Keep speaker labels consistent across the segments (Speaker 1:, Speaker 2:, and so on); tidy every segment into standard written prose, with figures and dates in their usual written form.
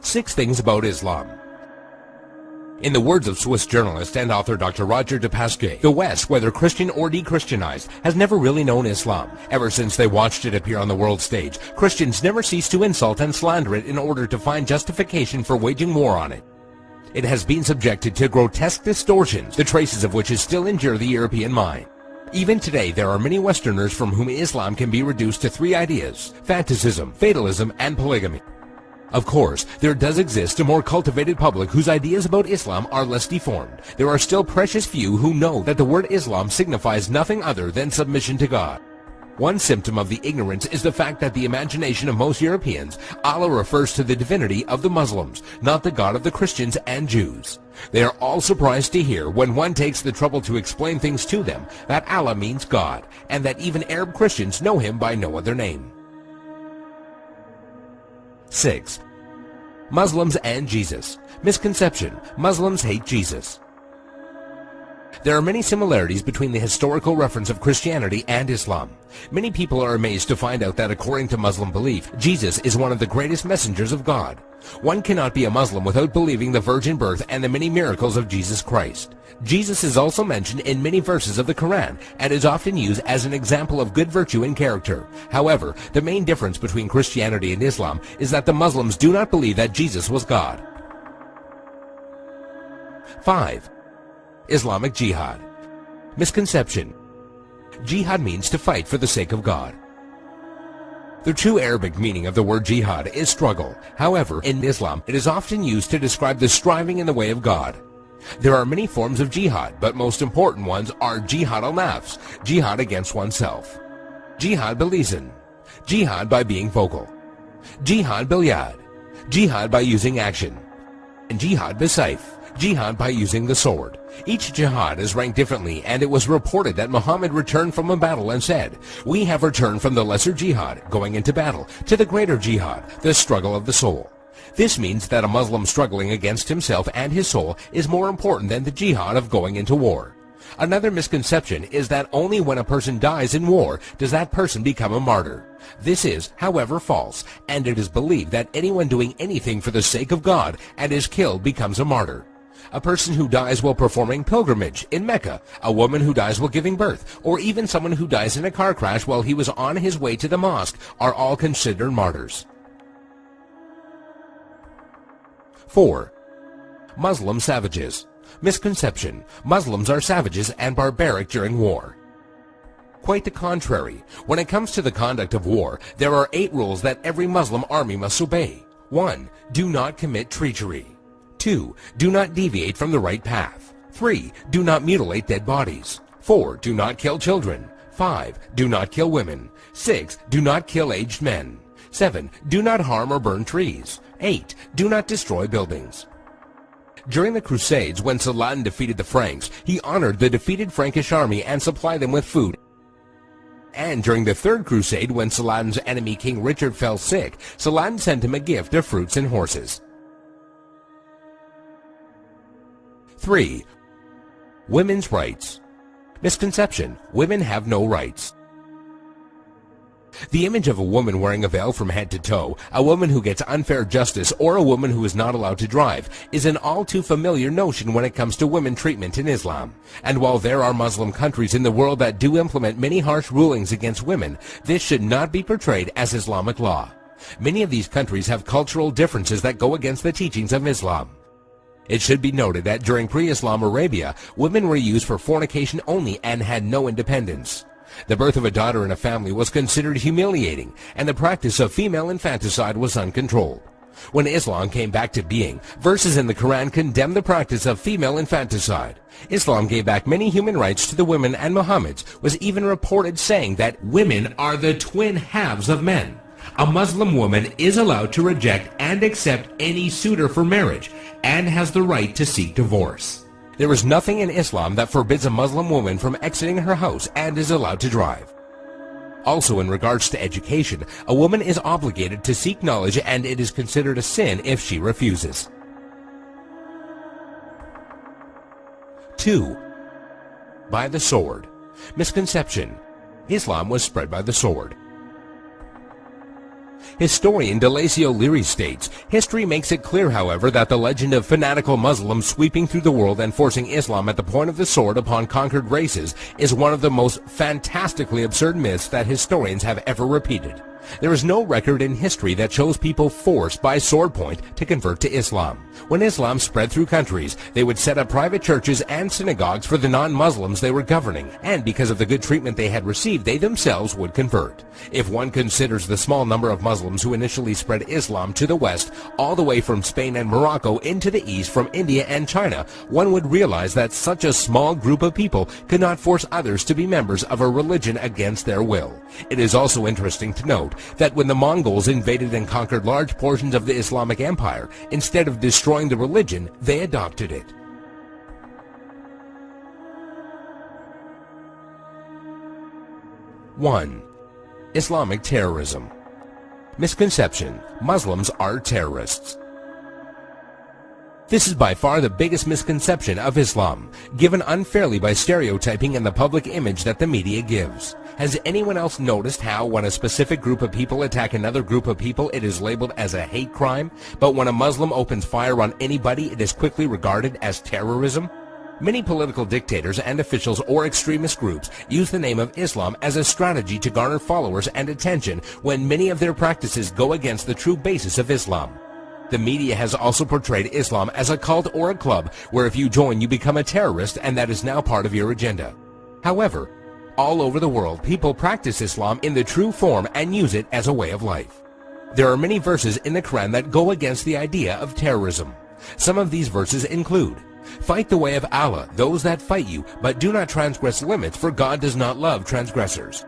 Speaker 1: 6 Things About Islam. In the words of Swiss journalist and author Dr. Roger de Pasquet, the West, whether Christian or de-Christianized, has never really known Islam. Ever since they watched it appear on the world stage, Christians never ceased to insult and slander it in order to find justification for waging war on it. It has been subjected to grotesque distortions, the traces of which still injure the European mind. Even today, there are many Westerners from whom Islam can be reduced to 3 ideas: fanaticism, fatalism, and polygamy. Of course, there does exist a more cultivated public whose ideas about Islam are less deformed. There are still precious few who know that the word Islam signifies nothing other than submission to God. One symptom of the ignorance is the fact that the imagination of most Europeans, Allah refers to the divinity of the Muslims, not the God of the Christians and Jews. They are all surprised to hear, when one takes the trouble to explain things to them, that Allah means God, and that even Arab Christians know him by no other name. 6. Muslims and Jesus. Misconception: Muslims hate Jesus. There are many similarities between the historical reference of Christianity and Islam. Many people are amazed to find out that according to Muslim belief, Jesus is one of the greatest messengers of God. One cannot be a Muslim without believing the virgin birth and the many miracles of Jesus Christ. Jesus is also mentioned in many verses of the Quran and is often used as an example of good virtue and character. However, the main difference between Christianity and Islam is that the Muslims do not believe that Jesus was God. 5. Islamic Jihad. Misconception: Jihad means to fight for the sake of God. The true Arabic meaning of the word jihad is struggle. However, in Islam, it is often used to describe the striving in the way of God. There are many forms of jihad, but most important ones are jihad al-nafs, jihad against oneself, jihad bil-lisan, jihad by being vocal, jihad bil-yad, jihad by using action, and jihad bis-sayf, jihad by using the sword. Each jihad is ranked differently, and it was reported that Muhammad returned from a battle and said, "We have returned from the lesser jihad, going into battle, to the greater jihad, the struggle of the soul." This means that a Muslim struggling against himself and his soul is more important than the jihad of going into war. Another misconception is that only when a person dies in war does that person become a martyr. This is, however, false, and it is believed that anyone doing anything for the sake of God and is killed becomes a martyr. A person who dies while performing pilgrimage in Mecca, a woman who dies while giving birth, or even someone who dies in a car crash while he was on his way to the mosque are all considered martyrs. 4. Muslim savages. Misconception: Muslims are savages and barbaric during war. Quite the contrary. When it comes to the conduct of war, there are 8 rules that every Muslim army must obey. 1. Do not commit treachery. 2. Do not deviate from the right path. 3. Do not mutilate dead bodies. 4. Do not kill children. 5. Do not kill women. 6. Do not kill aged men. 7. Do not harm or burn trees. 8. Do not destroy buildings. During the Crusades, when Saladin defeated the Franks, he honored the defeated Frankish army and supplied them with food. And during the Third Crusade, when Saladin's enemy King Richard fell sick, Saladin sent him a gift of fruits and horses. 3. Women's rights. Misconception: Women have no rights. The image of a woman wearing a veil from head to toe, a woman who gets unfair justice, or a woman who is not allowed to drive is an all too familiar notion when it comes to women treatment in Islam. And while there are Muslim countries in the world that do implement many harsh rulings against women, this should not be portrayed as Islamic law. Many of these countries have cultural differences that go against the teachings of Islam. It should be noted that during pre-Islam Arabia, women were used for fornication only and had no independence. The birth of a daughter in a family was considered humiliating, and the practice of female infanticide was uncontrolled. When Islam came back to being, verses in the Quran condemned the practice of female infanticide. Islam gave back many human rights to the women, and Muhammad was even reported saying that women are the twin halves of men. A Muslim woman is allowed to reject and accept any suitor for marriage and has the right to seek divorce. There is nothing in Islam that forbids a Muslim woman from exiting her house and is allowed to drive. Also, in regards to education, a woman is obligated to seek knowledge, and it is considered a sin if she refuses. 2. By the sword. Misconception: Islam was spread by the sword. Historian Delasio Leary states, "History makes it clear, however, that the legend of fanatical Muslims sweeping through the world and forcing Islam at the point of the sword upon conquered races is one of the most fantastically absurd myths that historians have ever repeated. There is no record in history that shows people forced by sword point to convert to Islam. When Islam spread through countries, they would set up private churches and synagogues for the non-Muslims they were governing, and because of the good treatment they had received, they themselves would convert. If one considers the small number of Muslims who initially spread Islam to the West, all the way from Spain and Morocco into the East from India and China, one would realize that such a small group of people could not force others to be members of a religion against their will. It is also interesting to note that when the Mongols invaded and conquered large portions of the Islamic Empire, instead of destroying the religion, they adopted it. One, Islamic terrorism. Misconception: Muslims are terrorists. This is by far the biggest misconception of Islam, given unfairly by stereotyping and the public image that the media gives. Has anyone else noticed how when a specific group of people attack another group of people, it is labeled as a hate crime, but when a Muslim opens fire on anybody, it is quickly regarded as terrorism? Many political dictators and officials or extremist groups use the name of Islam as a strategy to garner followers and attention when many of their practices go against the true basis of Islam. The media has also portrayed Islam as a cult or a club where if you join you become a terrorist, and that is now part of your agenda. However, all over the world people practice Islam in the true form and use it as a way of life. There are many verses in the Quran that go against the idea of terrorism. Some of these verses include, "Fight the way of Allah, those that fight you, but do not transgress limits, for God does not love transgressors."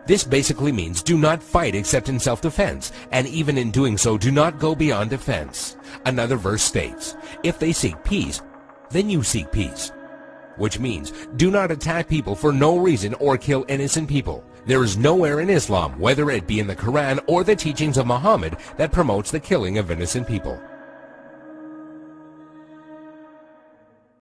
Speaker 1: This basically means do not fight except in self-defense, and even in doing so, do not go beyond defense. Another verse states, "If they seek peace, then you seek peace," which means do not attack people for no reason or kill innocent people. There is nowhere in Islam, whether it be in the Quran or the teachings of Muhammad, that promotes the killing of innocent people.